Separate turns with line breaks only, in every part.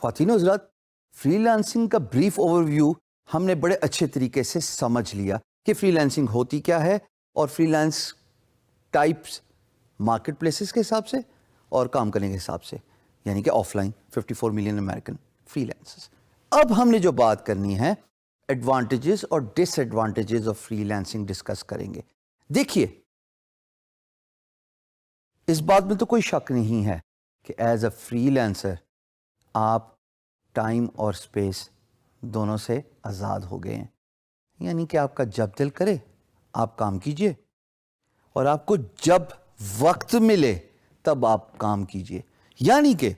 خواتین و حضرات، فری لانسنگ کا بریف اوور ویو ہم نے بڑے اچھے طریقے سے سمجھ لیا کہ فری لانسنگ ہوتی کیا ہے اور free lance types market places کے حساب سے اور کام کرنے کے حساب سے، یعنی کہ offline 54 million American freelancers. اب ہم نے جو بات کرنی ہے ایڈوانٹیجز اور disadvantages of freelancing discuss کریں گے۔ دیکھیے، اس بات میں تو کوئی شک نہیں ہے کہ ایز اے فری لانسر آپ ٹائم اور اسپیس دونوں سے آزاد ہو گئے ہیں، یعنی کہ آپ کا جب دل کرے آپ کام کیجئے اور آپ کو جب وقت ملے تب آپ کام کیجئے، یعنی کہ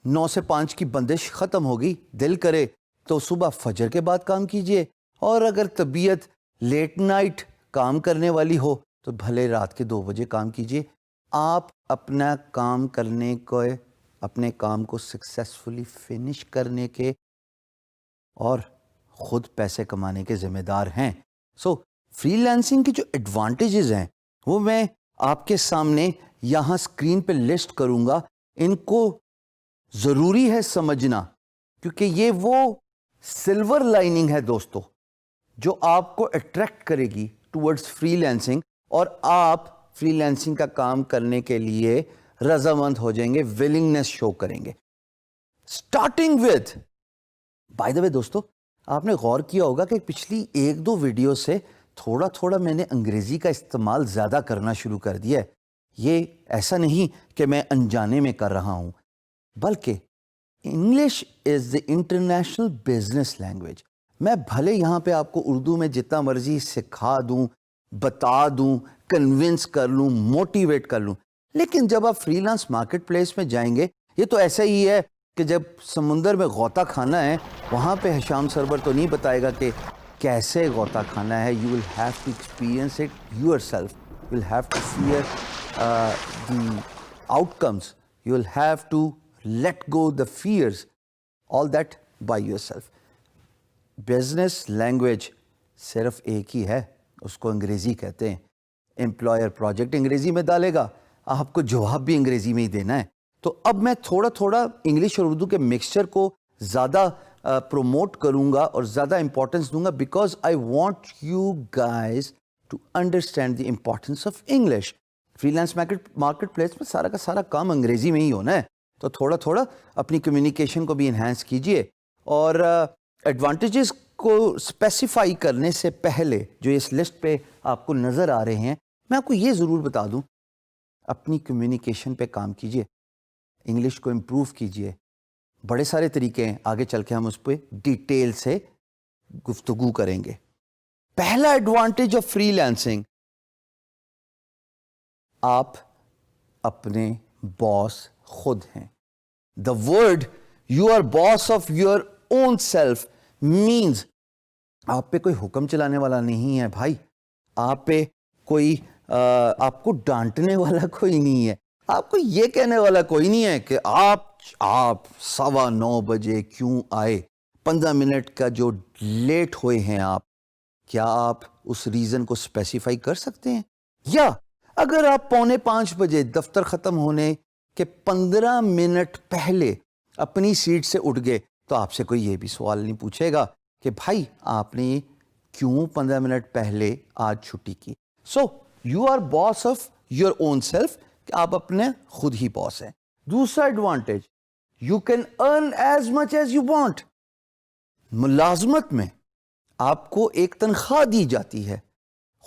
9 سے 5 کی بندش ختم ہوگی، دل کرے تو صبح فجر کے بعد کام کیجئے، اور اگر طبیعت لیٹ نائٹ کام کرنے والی ہو تو بھلے رات کے 2 بجے کام کیجئے۔ آپ اپنا کام کرنے کو، اپنے کام کو سکسیسفلی فنش کرنے کے اور خود پیسے کمانے کے ذمہ دار ہیں۔ سو فری لانسنگ کی جو ایڈوانٹیجز ہیں وہ میں آپ کے سامنے یہاں اسکرین پہ لسٹ کروں گا۔ ان کو ضروری ہے سمجھنا، کیونکہ یہ وہ سلور لائننگ ہے دوستو جو آپ کو اٹریکٹ کرے گی ٹورڈز فری لانسنگ، اور آپ فری لانسنگ کا کام کرنے کے لیے رضامند ہو جائیں گے، ولنگنس شو کریں گے۔ اسٹارٹنگ ود، بائی دا وے دوستو، آپ نے غور کیا ہوگا کہ پچھلی 1-2 ویڈیو سے تھوڑا تھوڑا میں نے انگریزی کا استعمال زیادہ کرنا شروع کر دیا ہے۔ یہ ایسا نہیں کہ میں انجانے میں کر رہا ہوں، بلکہ English is the international business language. میں بھلے یہاں پہ آپ کو اردو میں جتنا مرضی سکھا دوں، بتا دوں، کنونس کر لوں، موٹیویٹ کر لوں، لیکن جب آپ فری لانس مارکیٹ پلیس میں جائیں گے، یہ تو ایسا ہی ہے کہ جب سمندر میں غوطہ کھانا ہے، وہاں پہ ہشام سرور تو نہیں بتائے گا کہ کیسے غوطہ کھانا ہے۔ You will have to experience it yourself. You will have to fear the outcomes. You will have to let go the fears. All that by yourself. Business language صرف ایک ہی ہے، اس کو انگریزی کہتے ہیں۔ امپلائر پروجیکٹ انگریزی میں ڈالے گا، آپ کو جواب بھی انگریزی میں ہی دینا ہے۔ تو اب میں تھوڑا تھوڑا انگلش اور اردو کے مکسچر کو زیادہ پروموٹ کروں گا اور زیادہ امپورٹنس دوں گا، because I want you guys to understand the importance of English. Freelance marketplace میں سارا کا سارا کام انگریزی میں ہی ہونا ہے، تو تھوڑا تھوڑا اپنی کمیونیکیشن کو بھی انہینس کیجئے۔ اور ایڈوانٹیجز کو اسپیسیفائی کرنے سے پہلے جو اس لسٹ پہ آپ کو نظر آ رہے ہیں، میں آپ کو یہ ضرور بتا دوں، اپنی کمیونیکیشن پہ کام کیجئے، انگلش کو امپروو کیجئے۔ بڑے سارے طریقے ہیں، آگے چل کے ہم اس پہ ڈیٹیل سے گفتگو کریں گے۔ پہلا ایڈوانٹیج آف فری لانسنگ، آپ اپنے باس خود ہیں۔ The word you are boss of your own self means آپ پہ کوئی حکم چلانے والا نہیں ہے بھائی، آپ پہ کوئی آپ کو ڈانٹنے والا کوئی نہیں ہے، آپ کو یہ کہنے والا کوئی نہیں ہے کہ آپ 9:15 بجے کیوں آئے، 15 منٹ کا جو لیٹ ہوئے ہیں آپ، کیا آپ اس ریزن کو اسپیسیفائی کر سکتے ہیں؟ یا اگر آپ 4:45 بجے دفتر ختم ہونے کے 15 منٹ پہلے اپنی سیٹ سے اٹھ گئے، تو آپ سے کوئی یہ بھی سوال نہیں پوچھے گا کہ بھائی آپ نے کیوں 15 منٹ پہلے آج چھٹی کی۔ So you are boss of your own self, کہ آپ اپنے خود ہی باس ہیں۔ دوسرا advantage, you can earn as much as you want. ملازمت میں آپ کو ایک تنخواہ دی جاتی ہے۔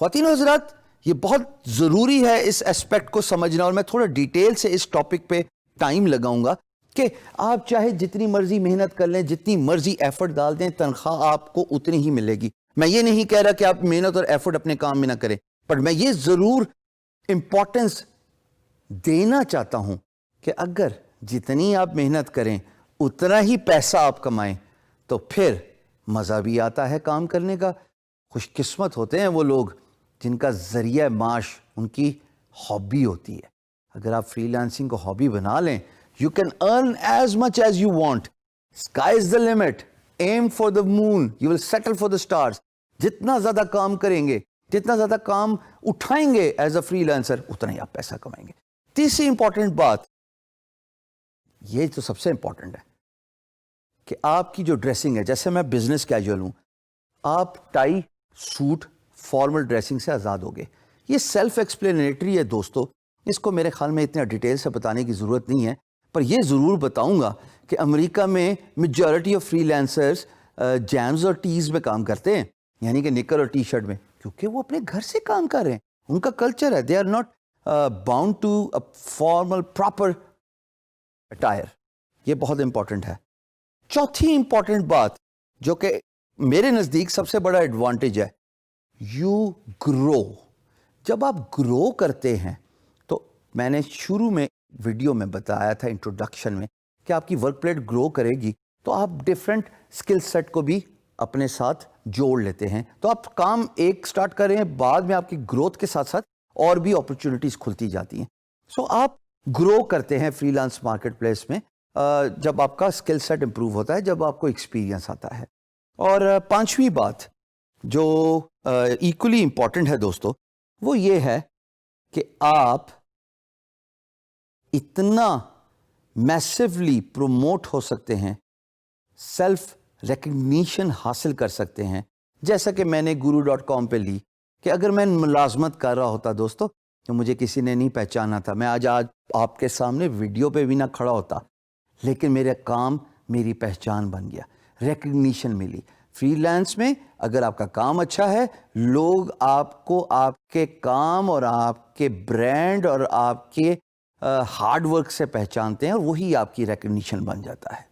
خواتین و حضرات، یہ بہت ضروری ہے اس اسپیکٹ کو سمجھنا، اور میں تھوڑا ڈیٹیل سے اس ٹاپک پہ ٹائم لگاؤں گا کہ آپ چاہے جتنی مرضی محنت کر لیں، جتنی مرضی ایفرٹ ڈال دیں، تنخواہ آپ کو اتنی ہی ملے گی۔ میں یہ نہیں کہہ رہا کہ آپ محنت اور ایفرٹ اپنے کام میں نہ کریں، پر میں یہ ضرور امپورٹنس دینا چاہتا ہوں کہ اگر جتنی آپ محنت کریں اتنا ہی پیسہ آپ کمائیں تو پھر مزہ بھی آتا ہے کام کرنے کا۔ خوش قسمت ہوتے ہیں وہ لوگ جن کا ذریعہ معاش ان کی ہابی ہوتی ہے۔ اگر آپ فری لانسنگ کو ہابی بنا لیں، you can earn as much as you want. Sky is the limit. Aim for the moon. You will settle for the stars. جتنا زیادہ کام کریں گے، جتنا زیادہ کام اٹھائیں گے ایز اے فری لانسر، اتنا ہی آپ پیسہ کمائیں گے۔ تیسری امپورٹنٹ بات، یہ تو سب سے امپورٹنٹ ہے، کہ آپ کی جو ڈریسنگ ہے, جیسے میں بزنس کیجول ہوں, آپ ٹائی سوٹ فارمل ڈریسنگ سے آزاد ہو گئے. یہ سیلف ایکسپلینیٹری ہے دوستو, اس کو میرے خیال میں اتنا ڈیٹیل سے بتانے کی ضرورت نہیں ہے, پر یہ ضرور بتاؤں گا کہ امریکہ میں majority of free lancers James اور ٹیز میں کام کرتے ہیں, یعنی کہ نکر اور ٹی شرٹ میں, کیونکہ وہ اپنے گھر سے کام کر رہے ہیں, ان کا کلچر ہے, they are not bound to formal proper attire. یہ بہت امپورٹنٹ ہے. چوتھی امپورٹنٹ بات جو کہ میرے نزدیک سب سے بڑا ایڈوانٹیج ہے, یو گرو. جب آپ گرو کرتے ہیں تو میں نے شروع میں ویڈیو میں بتایا تھا انٹروڈکشن میں کہ آپ کی ورک پلیٹ گرو کرے گی تو آپ ڈفرینٹ اسکل سیٹ کو بھی اپنے ساتھ جوڑ لیتے ہیں. تو آپ کام ایک سٹارٹ کر رہے ہیں, بعد میں آپ کی گروتھ کے ساتھ ساتھ اور بھی اپرچونٹیز کھلتی جاتی ہیں. سو آپ گرو کرتے ہیں فری لانس مارکیٹ پلیس میں جب آپ کا اسکل سیٹ امپروو ہوتا ہے, جب آپ کو ایکسپیرینس آتا ہے. اور پانچویں بات جو ایکولی امپورٹنٹ ہے دوستو, وہ یہ ہے کہ آپ اتنا میسیولی پروموٹ ہو سکتے ہیں, سیلف ریکگنیشن حاصل کر سکتے ہیں. جیسا کہ میں نے guru.com پہ لی کہ اگر میں ملازمت کر رہا ہوتا دوستو تو مجھے کسی نے نہیں پہچانا تھا, میں آج آپ کے سامنے ویڈیو پہ بھی نہ کھڑا ہوتا, لیکن میرا کام میری پہچان بن گیا, ریکگنیشن ملی. فری لانس میں اگر آپ کا کام اچھا ہے, لوگ آپ کو آپ کے کام اور آپ کے برانڈ اور آپ کے ہارڈ ورک سے پہچانتے ہیں, اور وہی آپ کی ریکگنیشن بن جاتا ہے.